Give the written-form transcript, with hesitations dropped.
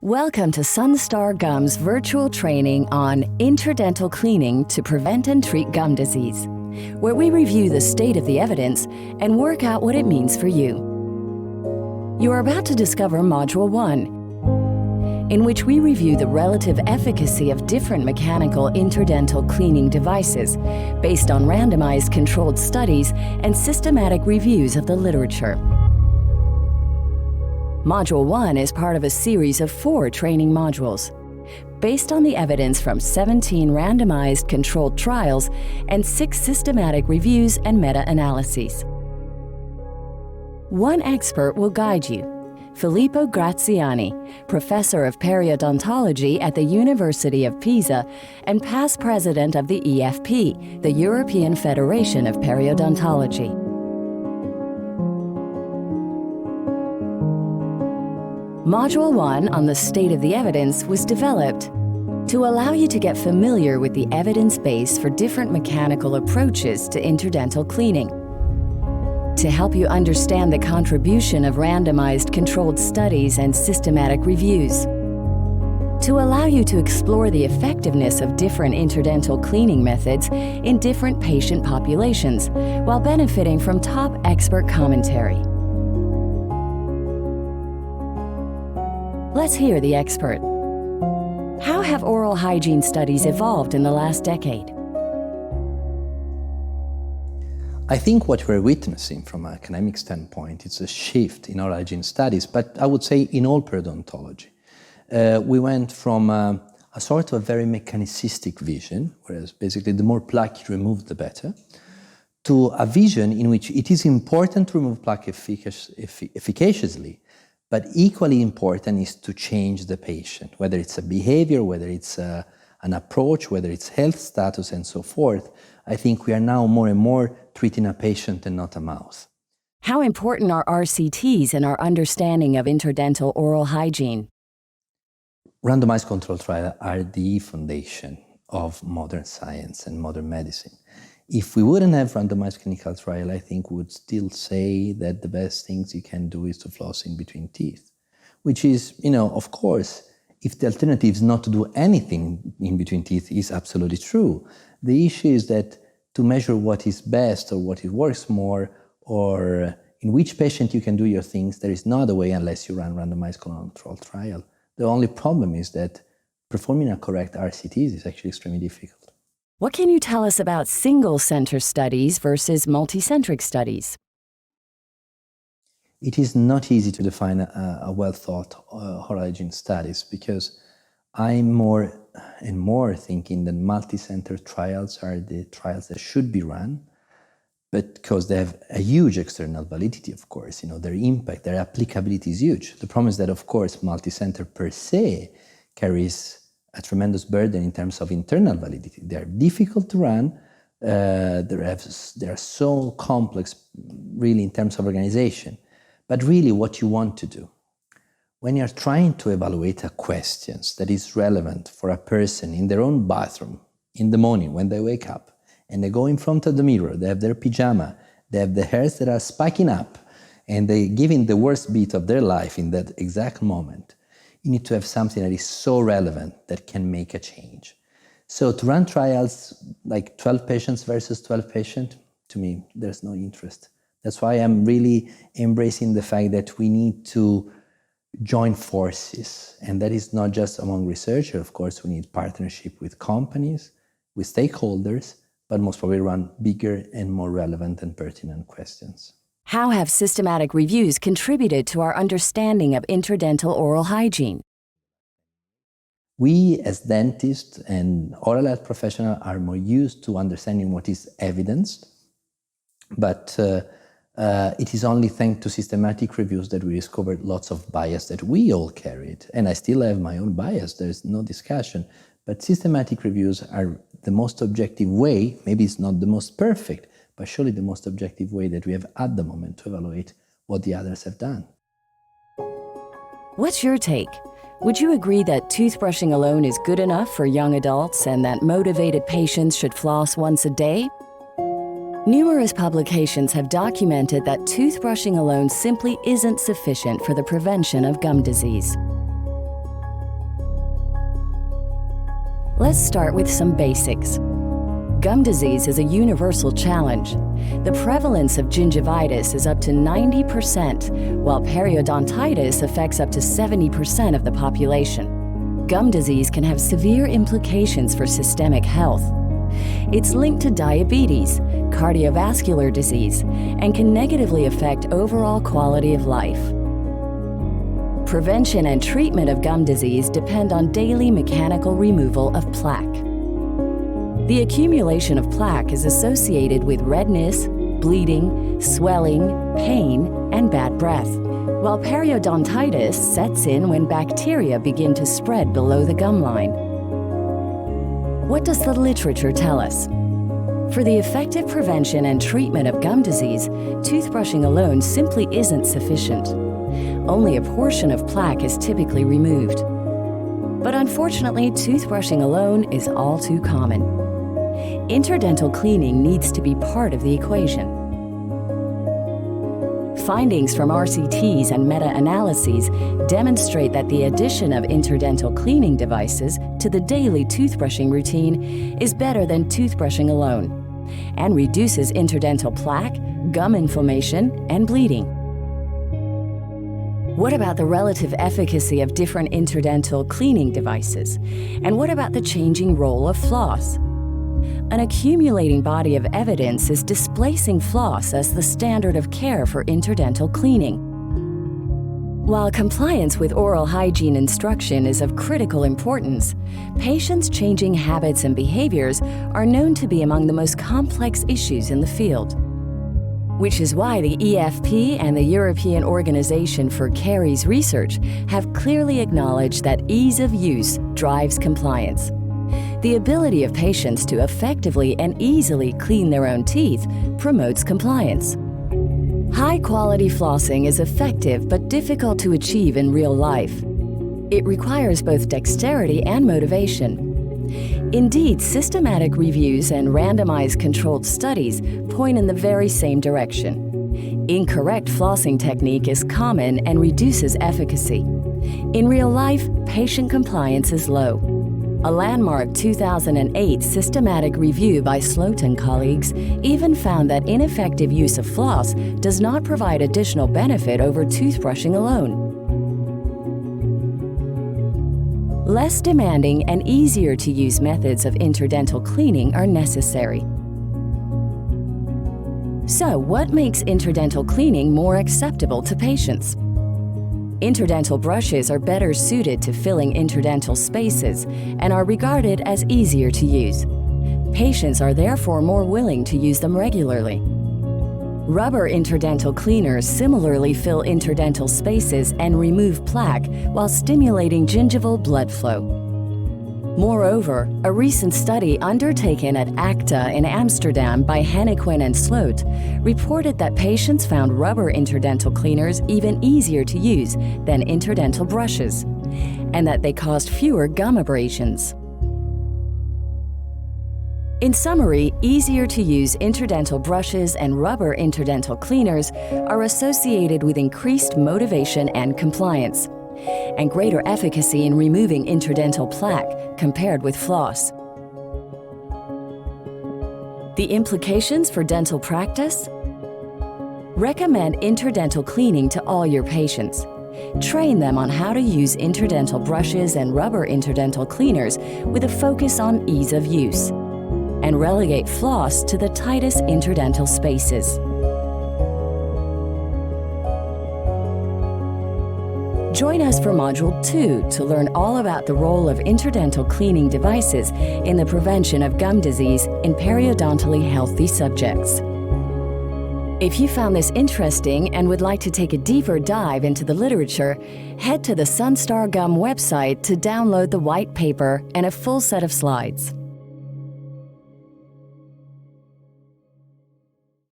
Welcome to Sunstar Gum's virtual training on interdental cleaning to prevent and treat gum disease, where we review the state of the evidence and work out what it means for you. You are about to discover Module 1, in which we review the relative efficacy of different mechanical interdental cleaning devices based on randomized controlled studies and systematic reviews of the literature. Module 1 is part of a series of 4 training modules, based on the evidence from 17 randomized controlled trials and 6 systematic reviews and meta-analyses. One expert will guide you, Filippo Graziani, professor of periodontology at the University of Pisa and past president of the EFP, the European Federation of Periodontology. Module 1 on the state of the evidence was developed to allow you to get familiar with the evidence base for different mechanical approaches to interdental cleaning, to help you understand the contribution of randomized controlled studies and systematic reviews, to allow you to explore the effectiveness of different interdental cleaning methods in different patient populations while benefiting from top expert commentary. Let's hear the expert. How have oral hygiene studies evolved in the last decade? I think what we're witnessing from an academic standpoint is a shift in oral hygiene studies, but I would say in all periodontology. We went from a sort of a very mechanicistic vision, whereas basically the more plaque you remove, the better, to a vision in which it is important to remove plaque efficaciously, but equally important is to change the patient, whether it's a behavior, whether it's an approach, whether it's health status, and so forth. I think we are now more and more treating a patient and not a mouse. How important are RCTs in our understanding of interdental oral hygiene? Randomized controlled trials are the foundation of modern science and modern medicine. If we wouldn't have randomized clinical trial, I think we would still say that the best things you can do is to floss in between teeth, which is, of course, if the alternative is not to do anything in between teeth is absolutely true. The issue is that to measure what is best or what it works more or in which patient you can do your things, there is no other way unless you run randomized controlled trial. The only problem is that performing a correct RCTs is actually extremely difficult. What can you tell us about single-center studies versus multicentric studies? It is not easy to define a well-thought oral hygiene studies because I'm more and more thinking that multicenter trials are the trials that should be run, but because they have a huge external validity, of course, their impact, their applicability is huge. The problem is that, of course, multicenter per se carries a tremendous burden in terms of internal validity. They are difficult to run. They are so complex, really, in terms of organization. But really, what you want to do, when you're trying to evaluate a question that is relevant for a person in their own bathroom in the morning when they wake up, and they go in front of the mirror, they have their pajama, they have the hairs that are spiking up, and they give in the worst beat of their life in that exact moment, you need to have something that is so relevant that can make a change. So to run trials like 12 patients versus 12 patients, to me, there's no interest. That's why I'm really embracing the fact that we need to join forces. And that is not just among researchers. Of course, we need partnership with companies, with stakeholders, but most probably run bigger and more relevant and pertinent questions. How have systematic reviews contributed to our understanding of interdental oral hygiene? We as dentists and oral health professionals are more used to understanding what is evidenced, but it is only thanks to systematic reviews that we discovered lots of bias that we all carried. And I still have my own bias, there's no discussion. But systematic reviews are the most objective way, maybe it's not the most perfect, but surely the most objective way that we have at the moment to evaluate what the others have done. What's your take? Would you agree that toothbrushing alone is good enough for young adults and that motivated patients should floss once a day? Numerous publications have documented that toothbrushing alone simply isn't sufficient for the prevention of gum disease. Let's start with some basics. Gum disease is a universal challenge. The prevalence of gingivitis is up to 90%, while periodontitis affects up to 70% of the population. Gum disease can have severe implications for systemic health. It's linked to diabetes, cardiovascular disease, and can negatively affect overall quality of life. Prevention and treatment of gum disease depend on daily mechanical removal of plaque. The accumulation of plaque is associated with redness, bleeding, swelling, pain, and bad breath, while periodontitis sets in when bacteria begin to spread below the gum line. What does the literature tell us? For the effective prevention and treatment of gum disease, toothbrushing alone simply isn't sufficient. Only a portion of plaque is typically removed. But unfortunately, toothbrushing alone is all too common. Interdental cleaning needs to be part of the equation. Findings from RCTs and meta-analyses demonstrate that the addition of interdental cleaning devices to the daily toothbrushing routine is better than toothbrushing alone, and reduces interdental plaque, gum inflammation, and bleeding. What about the relative efficacy of different interdental cleaning devices? And what about the changing role of floss? An accumulating body of evidence is displacing floss as the standard of care for interdental cleaning. While compliance with oral hygiene instruction is of critical importance, patients' changing habits and behaviors are known to be among the most complex issues in the field. Which is why the EFP and the European Organization for Caries Research have clearly acknowledged that ease of use drives compliance. The ability of patients to effectively and easily clean their own teeth promotes compliance. High-quality flossing is effective but difficult to achieve in real life. It requires both dexterity and motivation. Indeed, systematic reviews and randomized controlled studies point in the very same direction. Incorrect flossing technique is common and reduces efficacy. In real life, patient compliance is low. A landmark 2008 systematic review by Sloat and colleagues even found that ineffective use of floss does not provide additional benefit over toothbrushing alone. Less demanding and easier to use methods of interdental cleaning are necessary. So, what makes interdental cleaning more acceptable to patients? Interdental brushes are better suited to filling interdental spaces and are regarded as easier to use. Patients are therefore more willing to use them regularly. Rubber interdental cleaners similarly fill interdental spaces and remove plaque while stimulating gingival blood flow. Moreover, a recent study undertaken at ACTA in Amsterdam by Hennequin and Sloat reported that patients found rubber interdental cleaners even easier to use than interdental brushes, and that they caused fewer gum abrasions. In summary, easier to use interdental brushes and rubber interdental cleaners are associated with increased motivation and compliance, and greater efficacy in removing interdental plaque compared with floss. The implications for dental practice? Recommend interdental cleaning to all your patients. Train them on how to use interdental brushes and rubber interdental cleaners with a focus on ease of use, and relegate floss to the tightest interdental spaces. Join us for Module 2 to learn all about the role of interdental cleaning devices in the prevention of gum disease in periodontally healthy subjects. If you found this interesting and would like to take a deeper dive into the literature, head to the Sunstar Gum website to download the white paper and a full set of slides.